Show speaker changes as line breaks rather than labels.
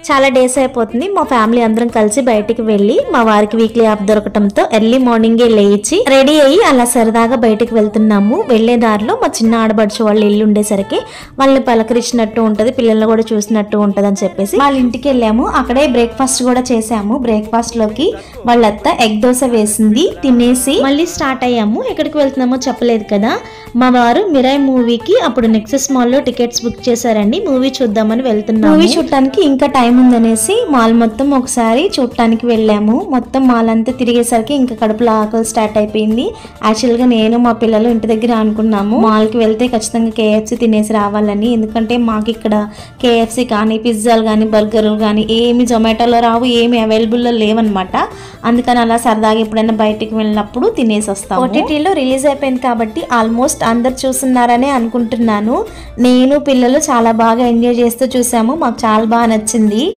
చాలా డేస్ అయిపోతుంది మా ఫ్యామిలీ అందరం కలిసి బయటికి వెళ్ళి, మా వారికి వీక్లీ ఆఫ్ దొరకటంతో ఎర్లీ మార్నింగే లేచి రెడీ అయ్యి అలా సరదాగా బయటికి వెళ్తున్నాము. వెళ్లే దారిలో మా చిన్న ఆడబడుచు వాళ్ళ ఇల్లు ఉండేసరికి వాళ్ళని పలకరించినట్టు ఉంటది, పిల్లల్ని కూడా చూసినట్టు ఉంటది అని చెప్పేసి వాళ్ళ ఇంటికి వెళ్ళాము. అక్కడే బ్రేక్ఫాస్ట్ కూడా చేసాము. బ్రేక్ఫాస్ట్ లోకి వాళ్ళత్త ఎగ్ దోశ వేసింది, తినేసి మళ్ళీ స్టార్ట్ అయ్యాము. ఎక్కడికి వెళ్తున్నామో చెప్పలేదు కదా, మా వారు మిరాయ్ మూవీకి అప్పుడు నెక్సెస్ మాల్ లో టికెట్స్ బుక్ చేశారండి. మూవీ చూద్దామని వెళ్తున్నాము. మూవీ చూడటానికి ఇంకా టైం ఉందనేసి మాల్ మొత్తం ఒకసారి చూడటానికి వెళ్ళాము. మొత్తం మాల్ అంతా తిరిగేసరికి ఇంకా కడుపులో ఆకలి స్టార్ట్ అయిపోయింది. యాక్చువల్ గా నేను మా పిల్లలు ఇంటి దగ్గర అనుకున్నాము మాల్ కి వెళ్తే ఖచ్చితంగా KFC తినేసి రావాలని. ఎందుకంటే మాకు ఇక్కడ KFC కానీ పిజ్జాలు కానీ బర్గర్లు కానీ ఏమి జొమాటోలో రావు, ఏమి అవైలబుల్లో లేవన్నమాట. అందుకని అలా సరదాగా ఎప్పుడైనా బయటికి వెళ్ళినప్పుడు తినేసి వస్తాము. OTTలో రిలీజ్ అయిపోయింది కాబట్టి ఆల్మోస్ట్ అందరు చూస్తున్నారనే అనుకుంటున్నాను. నేను పిల్లలు చాలా బాగా ఎంజాయ్ చేస్తూ చూసాము. మాకు చాలా బాగా నచ్చింది.